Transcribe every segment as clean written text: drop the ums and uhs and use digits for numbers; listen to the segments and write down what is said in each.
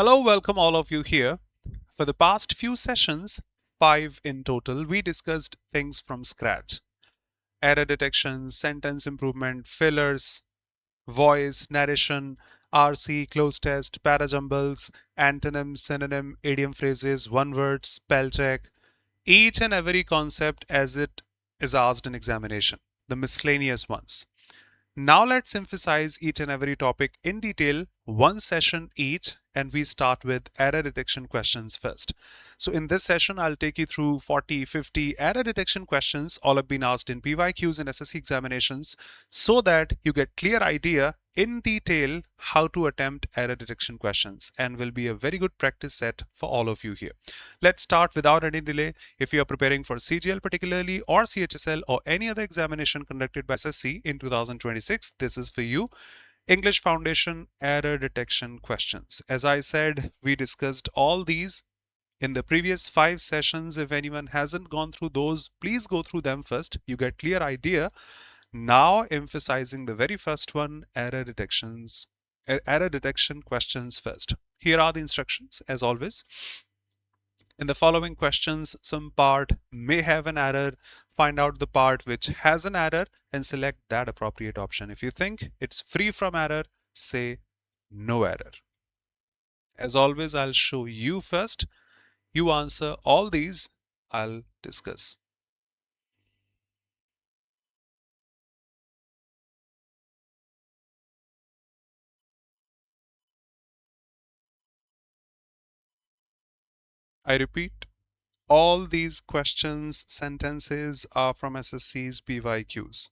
Hello, welcome all of you here. For the past few sessions, 5 in total, we discussed things from scratch. Error detection, sentence improvement, fillers, voice, narration, RC, close test, parajumbles, antonym, synonym, idiom phrases, one word, spell check, each and every concept as it is asked in examination, the miscellaneous ones. Now let's emphasize each and every topic in detail, one session each, and we start with error detection questions first. So in this session, I'll take you through 40, 50 error detection questions, all have been asked in PYQs and SSC examinations, so that you get clear idea in detail how to attempt error detection questions, and will be a very good practice set for all of you here. Let's start without any delay. If you are preparing for CGL particularly, or CHSL, or any other examination conducted by SSC in 2026, this is for you. English Foundation error detection questions. As I said, we discussed all these in the previous 5 sessions. If anyone hasn't gone through those, please go through them first. You get clear idea. Now emphasizing the very first one, error detection questions first. Here are the instructions as always. In the following questions, some part may have an error. Find out the part which has an error and select that appropriate option. If you think it's free from error, say no error. As always, I'll show you first. You answer all these, I'll discuss. I repeat, all these questions, sentences are from SSC's PYQs.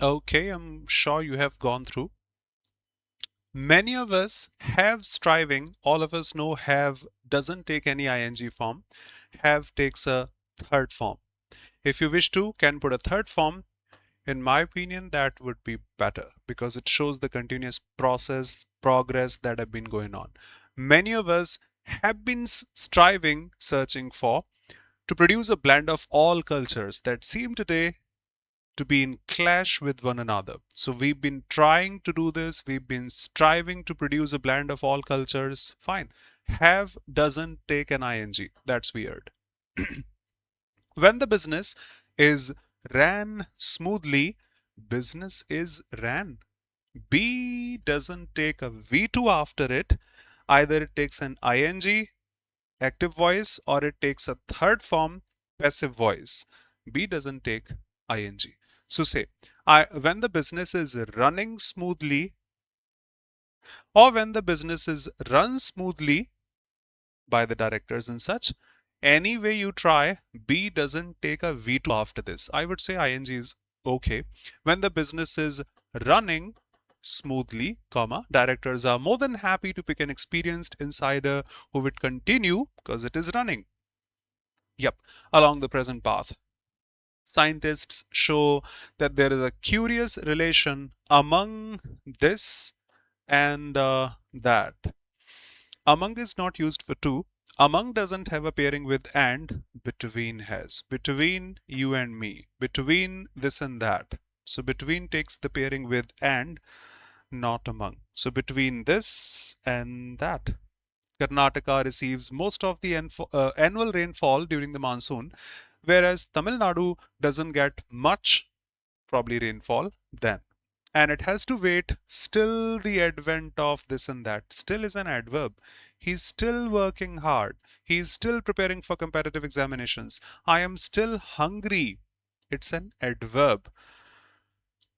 Okay, I'm sure you have gone through. Many of us have striving. All of us know have doesn't take any ing form. Have takes a third form. If you wish to, can put a third form. In my opinion, that would be better because it shows the continuous process, progress that have been going on. Many of us have been striving, searching for to produce a blend of all cultures that seem today to be in clash with one another. So we've been trying to do this, we've been striving to produce a blend of all cultures. Fine. Have doesn't take an ing. That's weird. When the business is ran smoothly, business is ran. Be doesn't take a V2 after it. Either it takes an ing, active voice, or it takes a third form, passive voice. Be doesn't take ing. So say, when the business is running smoothly, or when the business is run smoothly by the directors and such, any way you try, B doesn't take a V2 after this. I would say ing is okay. When the business is running smoothly, comma, directors are more than happy to pick an experienced insider who would continue because it is running. Yep, along the present path. Scientists show that there is a curious relation among this and that. Among is not used for two. Among doesn't have a pairing with and. Between has. Between you and me. Between this and that. So between takes the pairing with and, not among. So between this and that. Karnataka receives most of the annual rainfall during the monsoon, whereas Tamil Nadu doesn't get much, probably rainfall, then. And it has to wait still the advent of this and that. Still is an adverb. He's still working hard. He's still preparing for competitive examinations. I am still hungry. It's an adverb,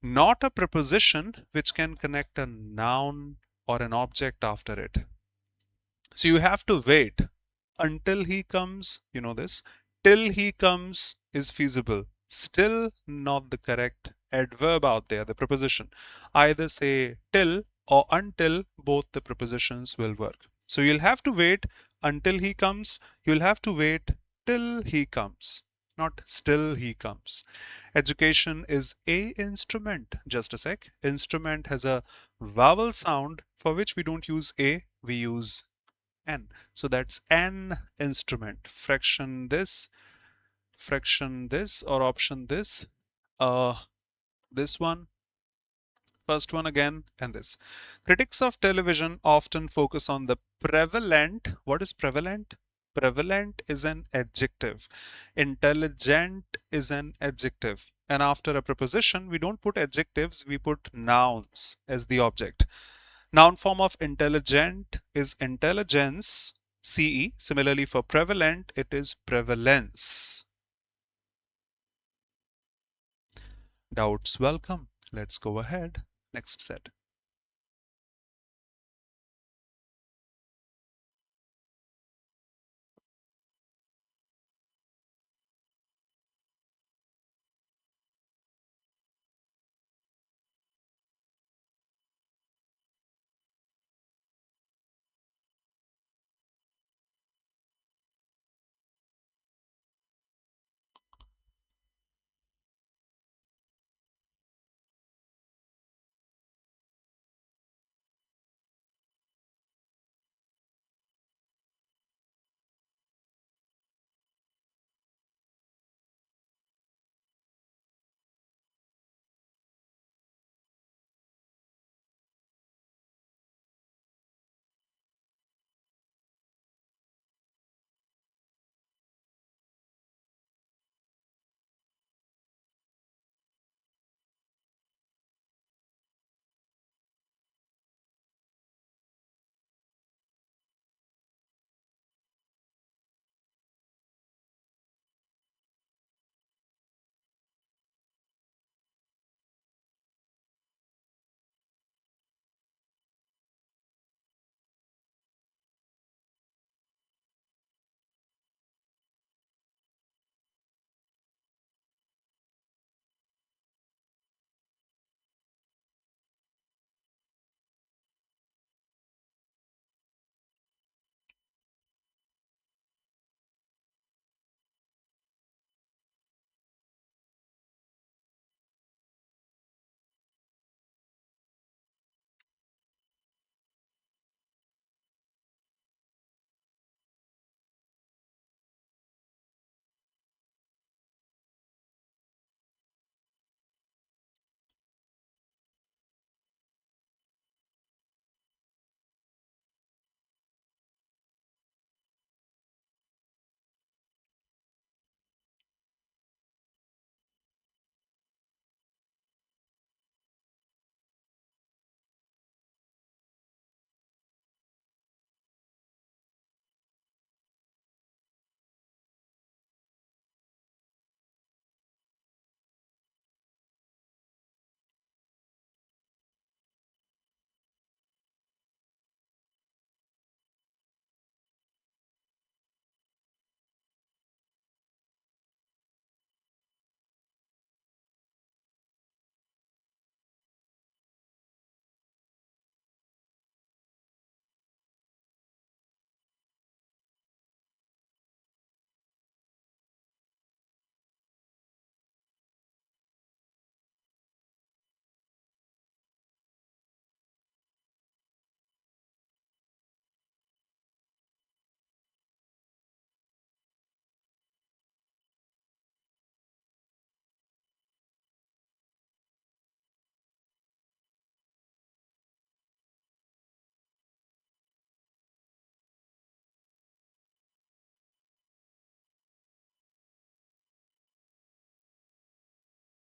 not a preposition which can connect a noun or an object after it. So you have to wait until he comes, you know this, till he comes is feasible. Still not the correct adverb out there, the preposition. Either say till or until, both the prepositions will work. So you'll have to wait until he comes, you'll have to wait till he comes, not still he comes. Education is a instrument. Just a sec. Instrument has a vowel sound for which we don't use a, we use n. So that's an instrument. Fraction this, or option this. This one, first one again, and this. Critics of television often focus on the prevalent. What is prevalent? Prevalent is an adjective. Intelligent is an adjective. And after a preposition, we don't put adjectives, we put nouns as the object. Noun form of intelligent is intelligence, CE. Similarly, for prevalent, it is prevalence. Doubts welcome. Let's go ahead. Next set.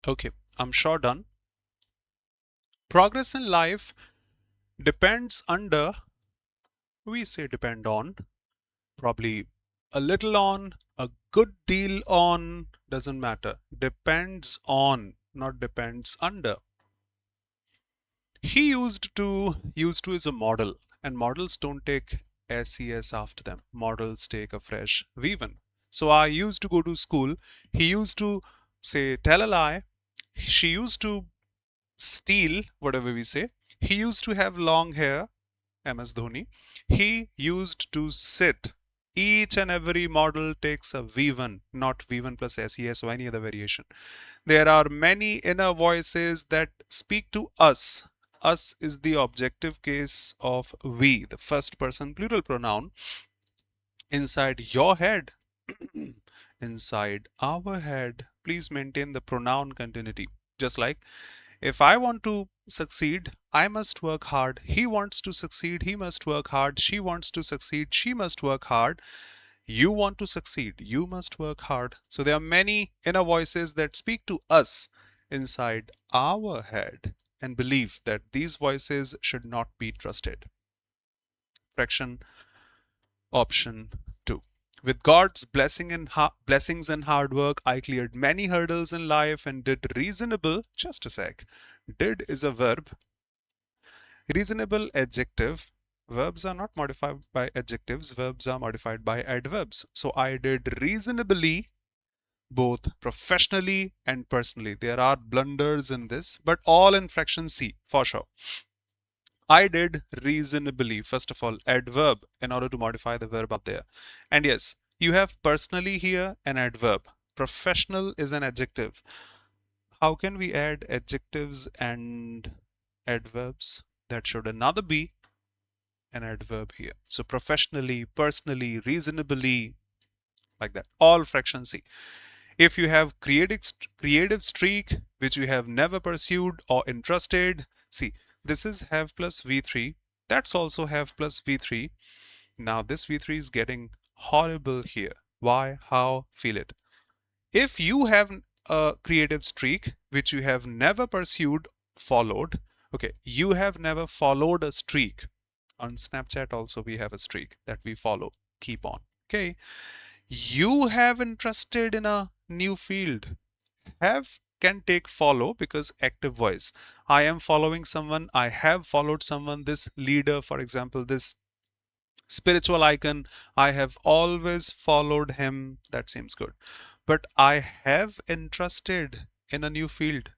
Okay, I'm sure done. Progress in life depends under, we say depend on, probably a little on, a good deal on, doesn't matter. Depends on, not depends under. Used to is a model, and models don't take SES after them. Models take a fresh V1. So I used to go to school. He used to say tell a lie. She used to steal, whatever we say. He used to have long hair, MS Dhoni. He used to sit. Each and every model takes a V1, not V1 plus SES or any other variation. There are many inner voices that speak to us. Us is the objective case of we, the first person plural pronoun, inside your head, inside our head. Please maintain the pronoun continuity. Just like if I want to succeed, I must work hard. He wants to succeed, he must work hard. She wants to succeed, she must work hard. You want to succeed, you must work hard. So there are many inner voices that speak to us inside our head and believe that these voices should not be trusted. Fraction option 2. With God's blessings and hard work, I cleared many hurdles in life and did reasonable. Just a sec. Did is a verb. Reasonable adjective. Verbs are not modified by adjectives, verbs are modified by adverbs. So I did reasonably both professionally and personally. There are blunders in this, but all in fraction C for sure. I did reasonably, first of all, adverb in order to modify the verb up there. And yes, you have personally here an adverb. Professional is an adjective. How can we add adjectives and adverbs? That should another be an adverb here. So professionally, personally, reasonably, like that. All fraction C. If you have creative streak which you have never pursued or entrusted, see, this is have plus V3. That's also have plus V3. Now this V3 is getting horrible here. Why? How? Feel it. If you have a creative streak which you have never pursued, followed, okay, you have never followed a streak. On Snapchat also we have a streak that we follow. Keep on. Okay. You have interested in a new field. Have can take follow because active voice. I am following someone. I have followed someone. This leader, for example, this spiritual icon, I have always followed him. That seems good. But I have interested in a new field.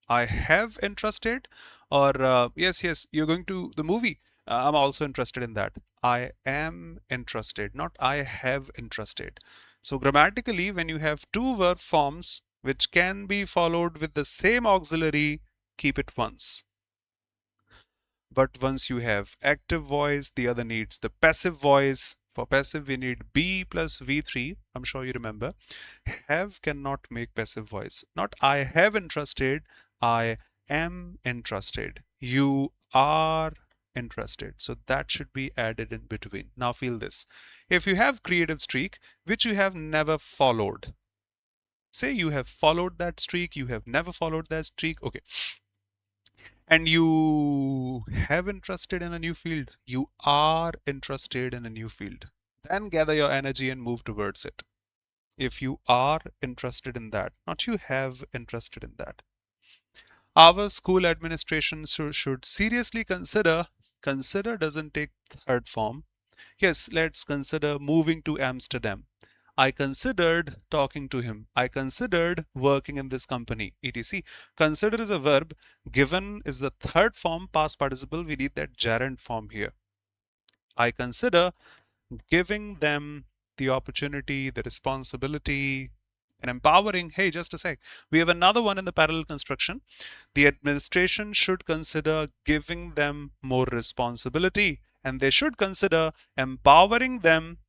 I have interested, or yes, you're going to the movie. I'm also interested in that. I am interested, not I have interested. So grammatically, when you have two verb forms which can be followed with the same auxiliary, keep it once. But once you have active voice, the other needs the passive voice. For passive, we need be plus V3. I'm sure you remember. Have cannot make passive voice. Not I have entrusted, I am entrusted. You are interested. So that should be added in between. Now feel this. If you have creative streak, which you have never followed, say you have followed that streak, you have never followed that streak, okay, and you have interested in a new field, you are interested in a new field, then gather your energy and move towards it. If you are interested in that, not you have interested in that. Our school administration should seriously consider doesn't take third form. Yes, let's consider moving to Amsterdam. I considered talking to him. I considered working in this company, etc. Consider is a verb. Given is the third form, past participle. We need that gerund form here. I consider giving them the opportunity, the responsibility, and empowering. Hey, just a sec. We have another one in the parallel construction. The administration should consider giving them more responsibility, and they should consider empowering them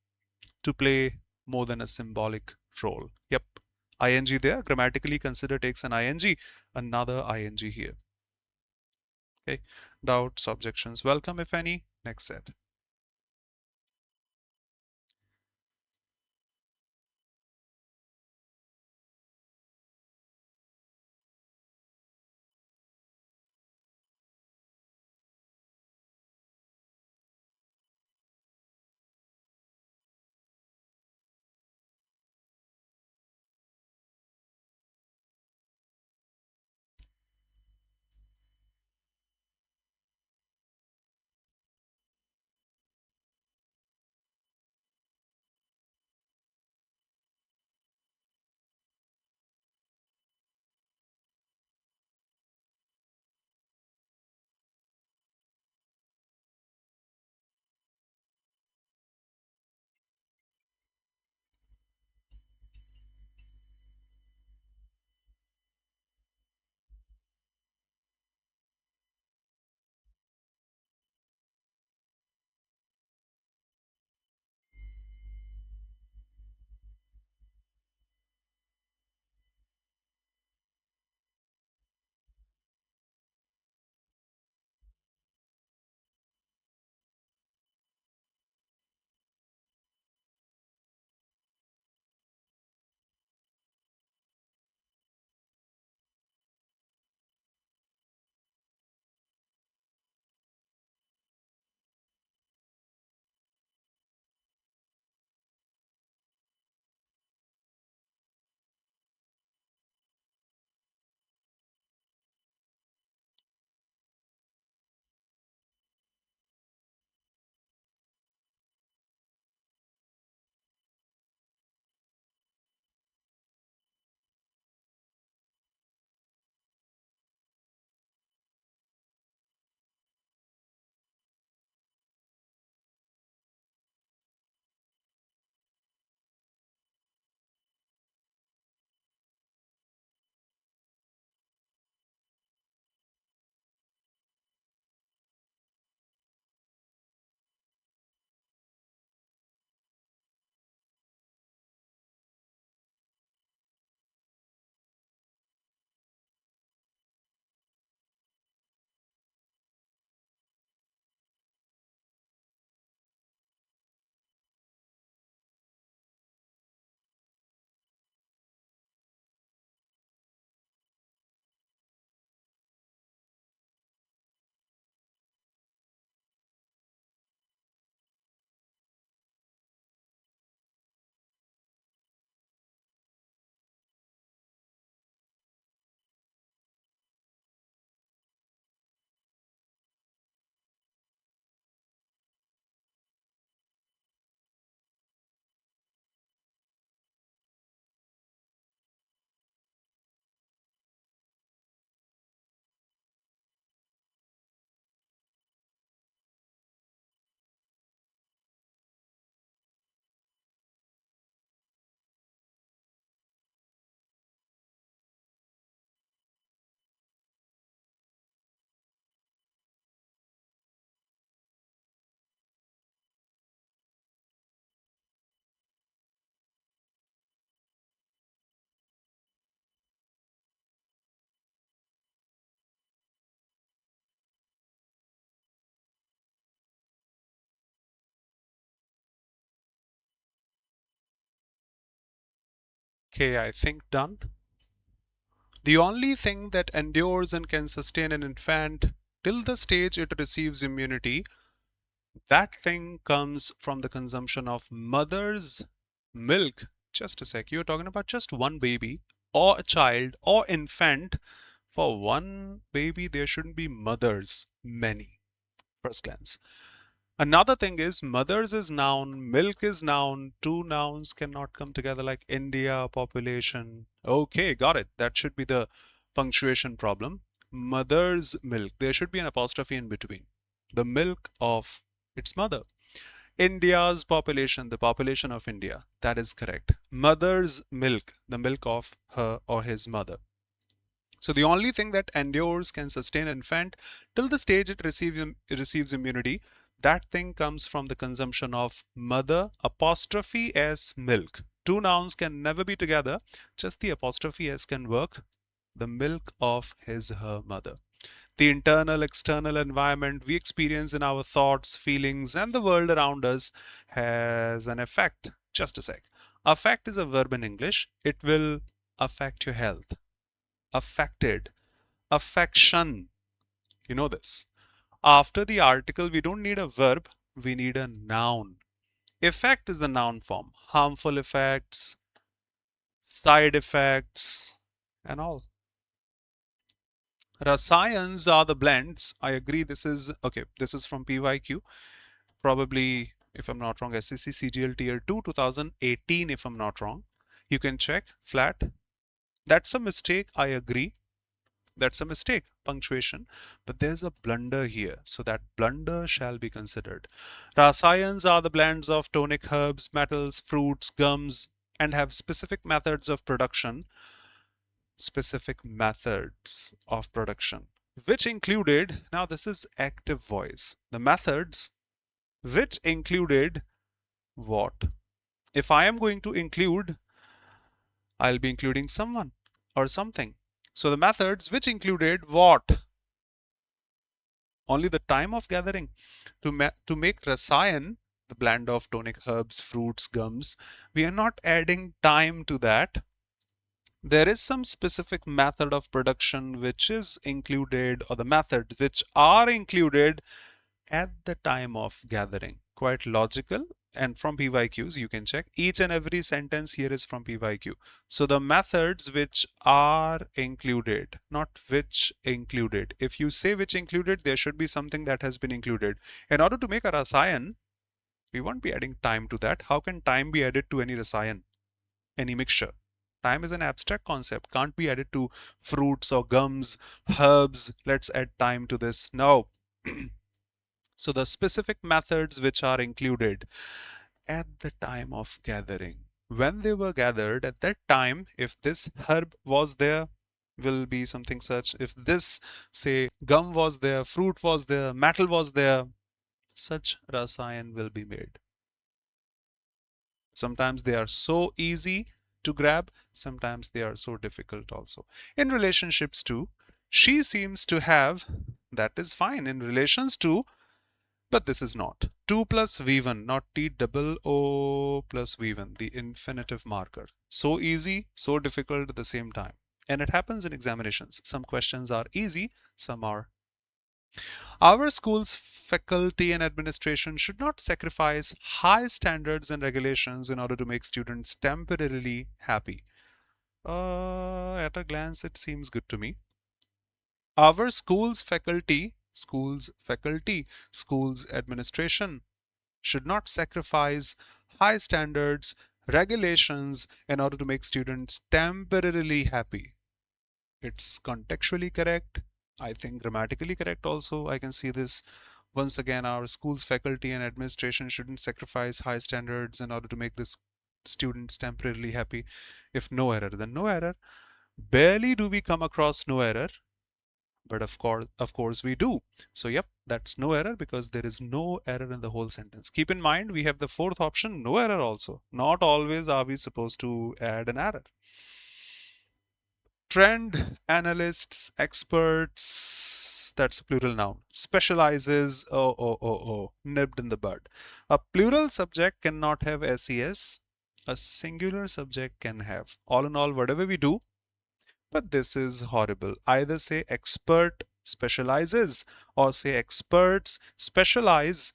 to play more than a symbolic role. Yep. ING there. Grammatically, consider takes an ING. Another ING here. Okay. Doubts, objections, welcome if any. Next set. Okay, I think done. The only thing that endures and can sustain an infant till the stage it receives immunity, that thing comes from the consumption of mother's milk. Just a sec, you're talking about just one baby or a child or infant. For one baby, there shouldn't be mothers, many, first glance. Another thing is mothers is noun, milk is noun, two nouns cannot come together like India, population. Okay, got it. That should be the punctuation problem. Mother's milk. There should be an apostrophe in between. The milk of its mother. India's population, the population of India. That is correct. Mother's milk, the milk of her or his mother. So the only thing that endures, can sustain an infant till the stage it receives immunity, that thing comes from the consumption of mother apostrophe s milk. Two nouns can never be together, just the apostrophe s can work. The milk of his her mother. The internal external environment we experience in our thoughts, feelings, and the world around us has an effect. Just a sec. Affect is a verb in English. It will affect your health. Affected, affection, you know this. After the article, we don't need a verb, we need a noun. Effect is the noun form. Harmful effects, side effects, and all. Rasayans are the blends. I agree, this is okay. This is from PYQ, probably, if I'm not wrong, SSC CGL Tier 2 2018, if I'm not wrong. You can check flat. That's a mistake, I agree. That's a mistake, punctuation, but there's a blunder here, so that blunder shall be considered. Rasayans are the blends of tonic herbs, metals, fruits, gums, and have specific methods of production, which included, now this is active voice, the methods which included what? If I am going to include, I'll be including someone or something. So the methods which included what? Only the time of gathering. To make rasayan, the blend of tonic herbs, fruits, gums, we are not adding time to that. There is some specific method of production which is included, or the methods which are included at the time of gathering. Quite logical. And from PYQs, you can check. Each and every sentence here is from PYQ. So the methods which are included, not which included. If you say which included, there should be something that has been included. In order to make a rasayan, we won't be adding time to that. How can time be added to any rasayan, any mixture? Time is an abstract concept, can't be added to fruits or gums, herbs. Let's add time to this. No. So the specific methods which are included at the time of gathering. When they were gathered at that time, if this herb was there, will be something such. If this, say, gum was there, fruit was there, metal was there, such rasayan will be made. Sometimes they are so easy to grab, sometimes they are so difficult also. In relationships too, she seems to have, that is fine. In relations to, but this is not. 2 plus V1, not T double O plus V1, the infinitive marker. So easy, so difficult at the same time. And it happens in examinations. Some questions are easy, some are. Our school's faculty and administration should not sacrifice high standards and regulations in order to make students temporarily happy. At a glance, it seems good to me. Our school's faculty, school's administration should not sacrifice high standards, regulations in order to make students temporarily happy. It's contextually correct. I think grammatically correct also. I can see this. Once again, our school's faculty and administration shouldn't sacrifice high standards in order to make this students temporarily happy. If no error, then no error. Barely do we come across no error, but of course we do. So yep, that's no error because there is no error in the whole sentence. Keep in mind, we have the fourth option, no error also. Not always are we supposed to add an error. Trend analysts, experts, that's a plural noun. Specializes, nipped in the bud. A plural subject cannot have SES. a singular subject can have. All in all, whatever we do, but this is horrible. Either say expert specializes or say experts specialize.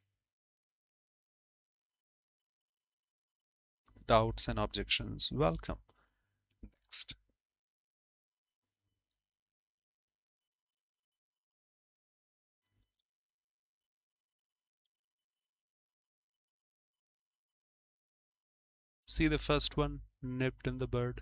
Doubts and objections, welcome. Next. See the first one, nipped in the bud.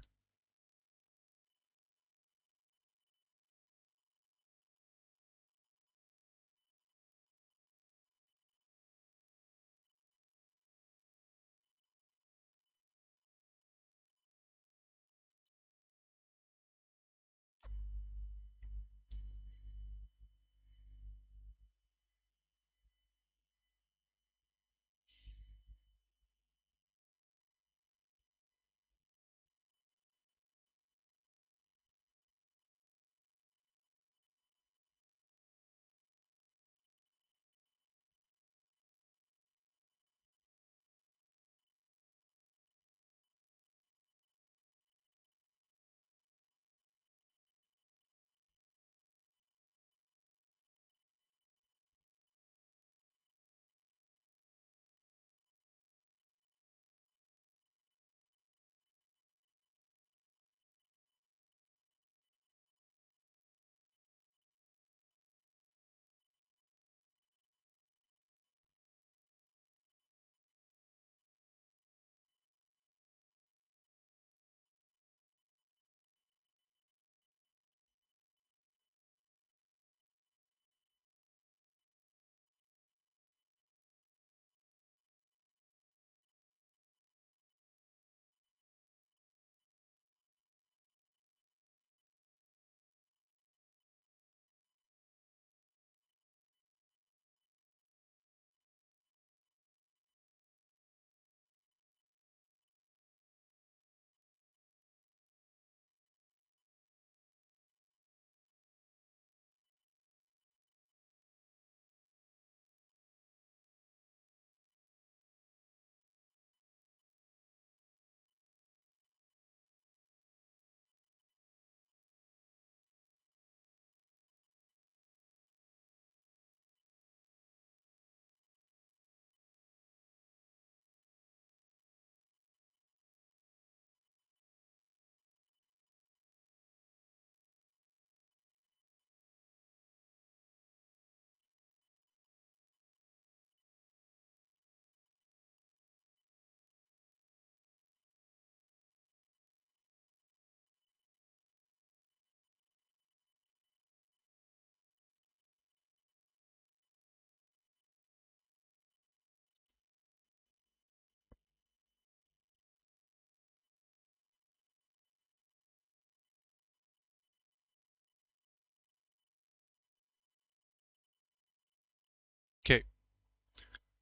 Okay,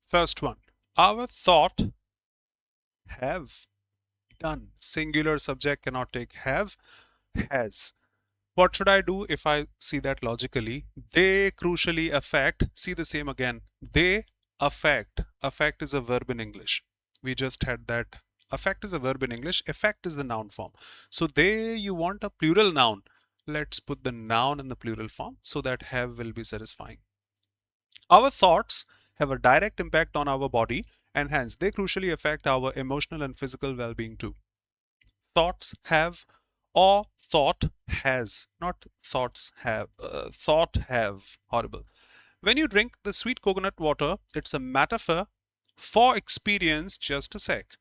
first one. Our thought have done. Singular subject cannot take have, has. What should I do if I see that logically? They crucially affect. See the same again. They affect. Affect is a verb in English. We just had that. Affect is a verb in English. Effect is the noun form. So they, you want a plural noun. Let's put the noun in the plural form so that have will be satisfying. Our thoughts have a direct impact on our body and hence they crucially affect our emotional and physical well-being too. Thoughts have or thought has, not thoughts have. Thought have, horrible. When you drink the sweet coconut water, it's a metaphor for experience. Just a sec.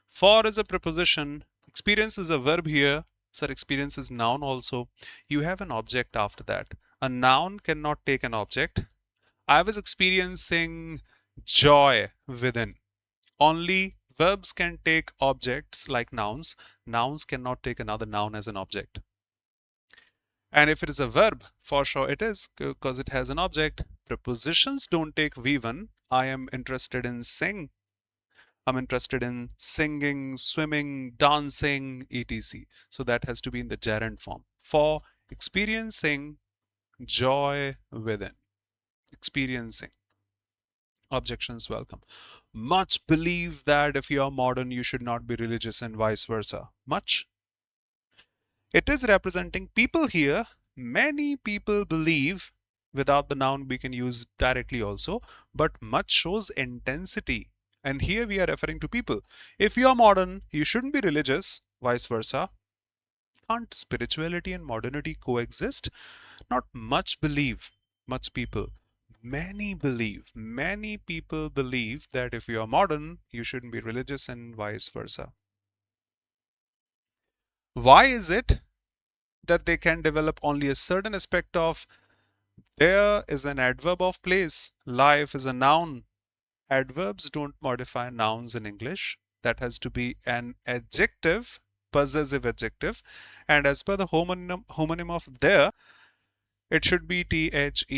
For is a preposition, experience is a verb here. Sir, experience is noun also. You have an object after that. A noun cannot take an object. I was experiencing joy within. Only verbs can take objects like nouns. Nouns cannot take another noun as an object. And if it is a verb, for sure it is, because it has an object. Prepositions don't take V1. I am interested in sing. I'm interested in singing, swimming, dancing, etc. So that has to be in the gerund form. For experiencing joy within. Experiencing. Objections welcome. Much believe that if you are modern, you should not be religious and vice versa. Much? It is representing people here. Many people believe, without the noun we can use directly also, but much shows intensity. And here we are referring to people. If you are modern, you shouldn't be religious, vice versa. Can't spirituality and modernity coexist? Not much believe, much people. Many people believe that if you are modern, you shouldn't be religious and vice versa. Why is it that they can develop only a certain aspect of there is an adverb of place, life is a noun. Adverbs don't modify nouns in English. That has to be an adjective, possessive adjective. And as per the homonym of there, it should be THEIR.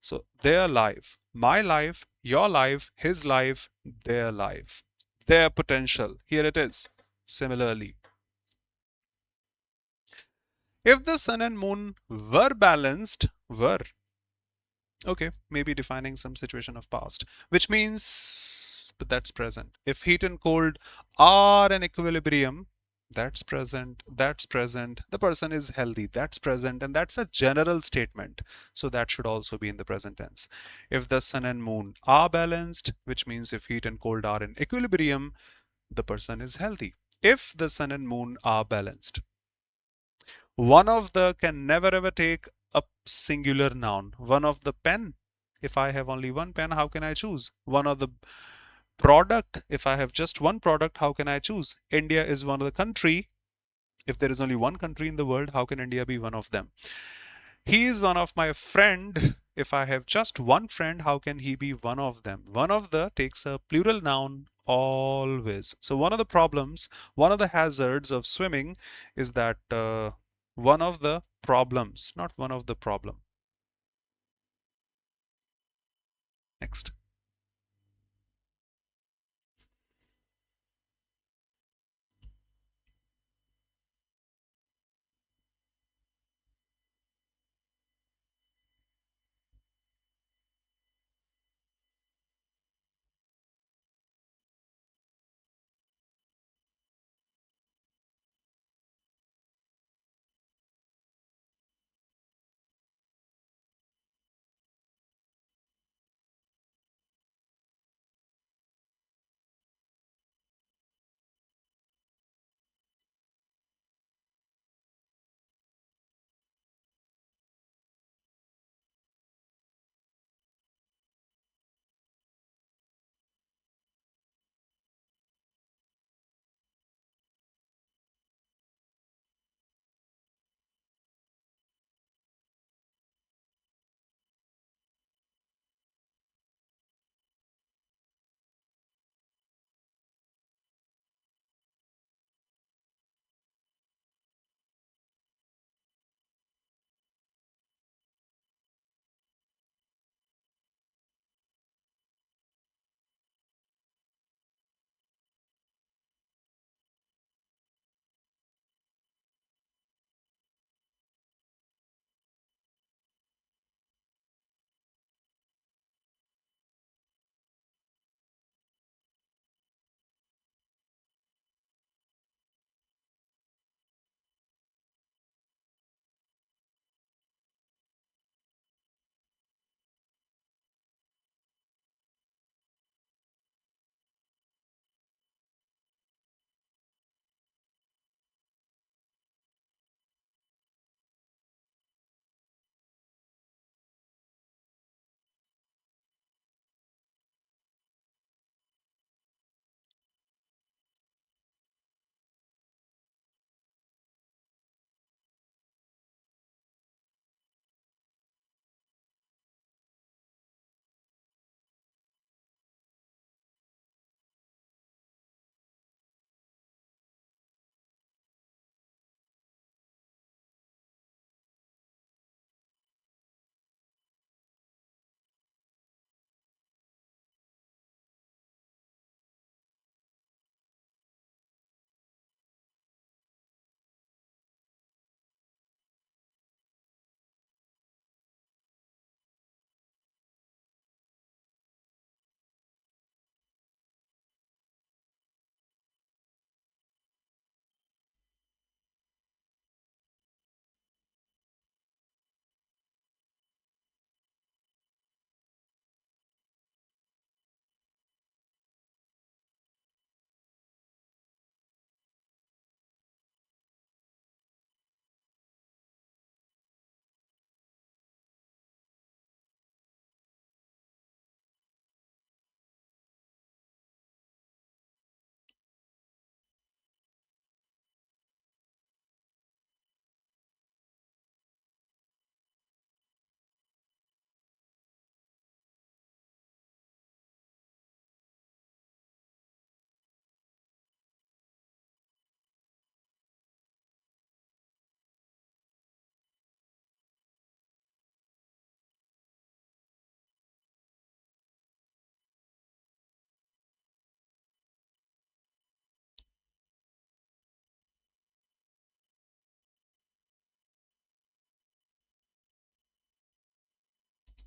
So their life, my life, your life, his life, their life, their potential. Here it is. Similarly, if the sun and moon were balanced, were, okay, maybe defining some situation of past, which means, but that's present. If heat and cold are in equilibrium, that's present, that's present. The person is healthy, that's present, and that's a general statement. So that should also be in the present tense. If the sun and moon are balanced, which means if heat and cold are in equilibrium, the person is healthy. If the sun and moon are balanced, one of the can never ever take a singular noun. One of the pen. If I have only one pen, how can I choose? One of the product. If I have just one product, how can I choose? India is one of the country. If there is only one country in the world, how can India be one of them? He is one of my friend. If I have just one friend, how can he be one of them? One of the takes a plural noun always. So one of the problems, one of the hazards of swimming is that one of the problems, not one of the problem. Next.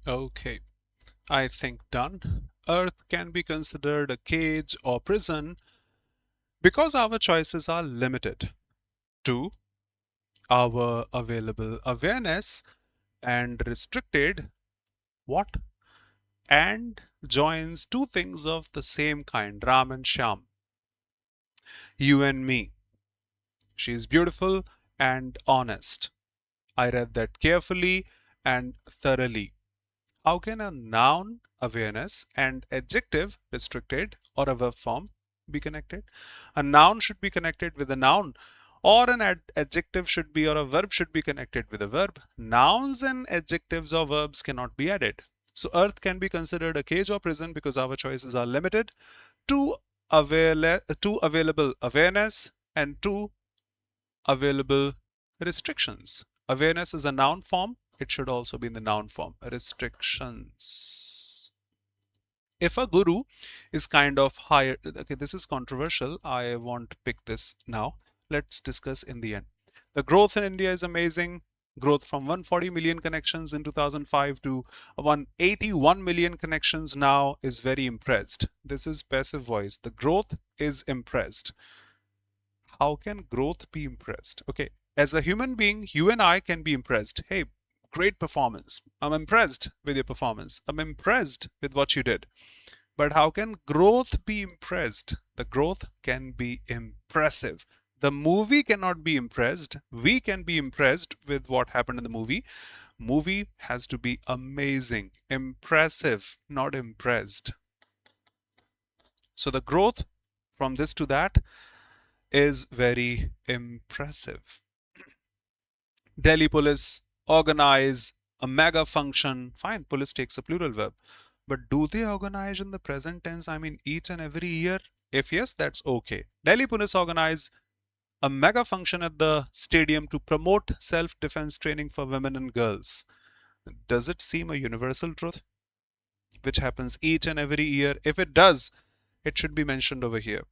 Okay, I think done. Earth can be considered a cage or prison because our choices are limited to our available awareness and restricted what? And joins two things of the same kind, Ram and Shyam, you and me. She is beautiful and honest. I read that carefully and thoroughly. How can a noun, awareness, and adjective, restricted, or a verb form be connected? A noun should be connected with a noun, or an adjective should be, or a verb should be connected with a verb. Nouns and adjectives or verbs cannot be added. So, earth can be considered a cage or prison because our choices are limited to, to available awareness and to available restrictions. Awareness is a noun form. It should also be in the noun form. Restrictions. If a guru is kind of higher, okay, this is controversial. I won't pick this now. Let's discuss in the end. The growth in India is amazing. Growth from 140 million connections in 2005 to 181 million connections now is very impressed. This is passive voice. The growth is impressed. How can growth be impressed? Okay, as a human being, you and I can be impressed. Hey, great performance. I'm impressed with your performance. I'm impressed with what you did. But how can growth be impressed? The growth can be impressive. The movie cannot be impressed. We can be impressed with what happened in the movie. Movie has to be amazing, impressive, not impressed. So the growth from this to that is very impressive. Delhi police organize a mega function. Fine, police takes a plural verb. But do they organize in the present tense? I mean, each and every year? If yes, that's okay. Delhi police organize a mega function at the stadium to promote self-defense training for women and girls. Does it seem a universal truth which happens each and every year? If it does, it should be mentioned over here,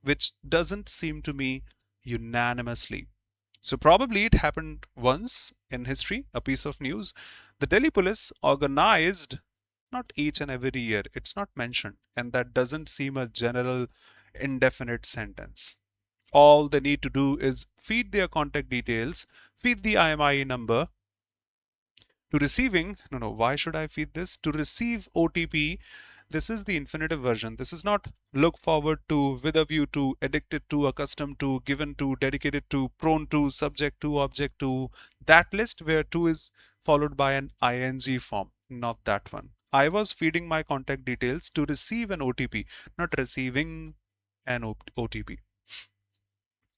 which doesn't seem to me unanimously. So probably it happened once in history, a piece of news. The Delhi police organized, not each and every year, it's not mentioned, and that doesn't seem a general indefinite sentence. All they need to do is feed their contact details, feed the IMEI number to receiving, no, why should I feed this? To receive OTP. This is the infinitive version. This is not look forward to, with a view to, addicted to, accustomed to, given to, dedicated to, prone to, subject to, object to. That list where to is followed by an ing form, not that one. I was feeding my contact details to receive an OTP, not receiving an OTP.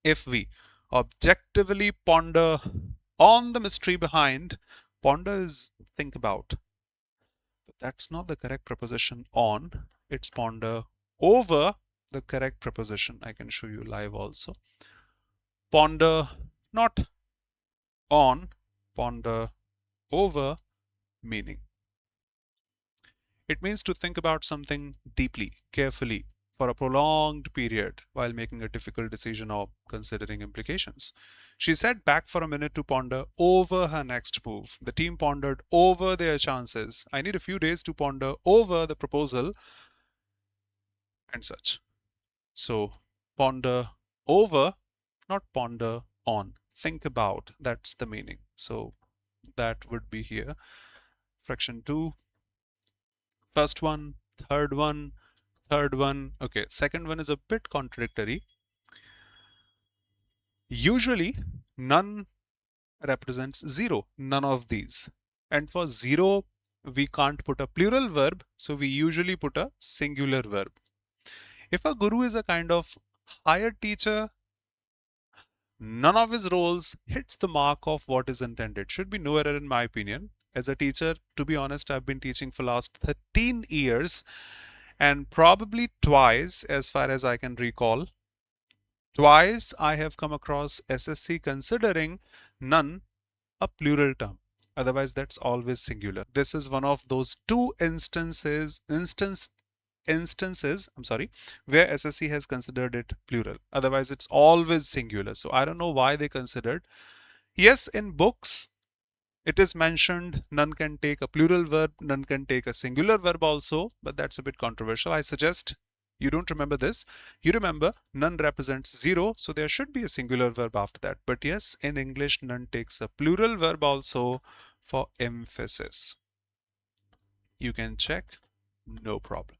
If we objectively ponder on the mystery behind, ponder is think about. But that's not the correct preposition on, it's ponder over the correct preposition. I can show you live also. Ponder not on, ponder over meaning. It means to think about something deeply, carefully, for a prolonged period while making a difficult decision or considering implications. She sat back for a minute to ponder over her next move. The team pondered over their chances. I need a few days to ponder over the proposal and such. So, ponder over, not ponder on. Think about, that's the meaning. So, that would be here. Fraction 2. First one, third one, third one. Okay, second one is a bit contradictory. Usually, none represents 0, none of these. And for 0, we can't put a plural verb, so we usually put a singular verb. If a guru is a kind of hired teacher, none of his roles hits the mark of what is intended. Should be no error in my opinion. As a teacher, to be honest, I've been teaching for last 13 years and probably twice, as far as I can recall, twice I have come across SSC considering none a plural term. Otherwise, that's always singular. This is one of those two instances, where SSC has considered it plural. Otherwise, it's always singular. So I don't know why they considered. Yes, in books, It is mentioned none can take a plural verb, none can take a singular verb also, but that's a bit controversial. I suggest you don't remember this. You remember none represents 0, so there should be a singular verb after that. But yes, in English, none takes a plural verb also for emphasis. You can check, no problem.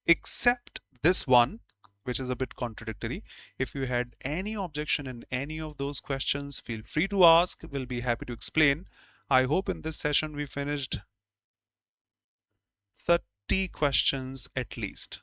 Except this one, which is a bit contradictory. If you had any objection in any of those questions, feel free to ask. We'll be happy to explain. I hope in this session we finished 30 questions at least.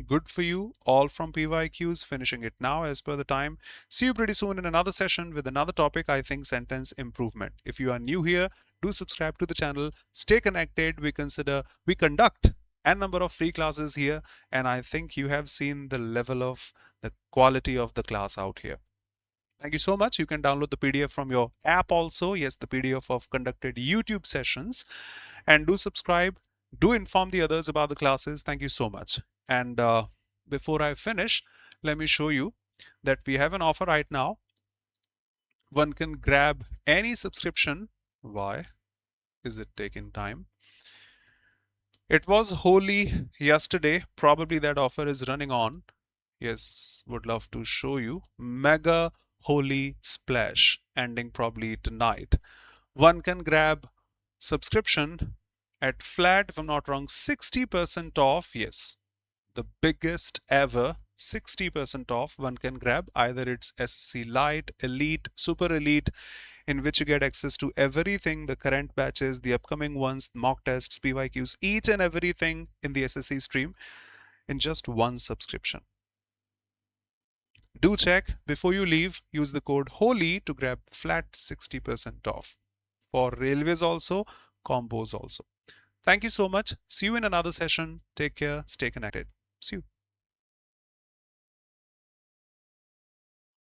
Good for you, all from PYQs, finishing it now as per the time. See you pretty soon in another session with another topic, I think sentence improvement. If you are new here, do subscribe to the channel, stay connected. We conduct a number of free classes here, and I think you have seen the level of the quality of the class out here. Thank you so much. You can download the PDF from your app also. Yes, the PDF of conducted YouTube sessions. And do subscribe. Do inform the others about the classes. Thank you so much. And before I finish, let me show you that we have an offer right now. One can grab any subscription. Why is it taking time? It was Holi yesterday. Probably that offer is running on. Yes, would love to show you. Mega Holi Splash ending probably tonight. One can grab subscription at flat, if I'm not wrong, 60% off. Yes, the biggest ever 60% off. One can grab either it's SSC Lite, Elite, Super Elite, in which you get access to everything, the current batches, the upcoming ones, mock tests, PYQs, each and everything in the SSC stream in just one subscription. Do check before you leave. Use the code HOLY to grab flat 60% off. For railways also, combos also. Thank you so much. See you in another session. Take care. Stay connected. See you.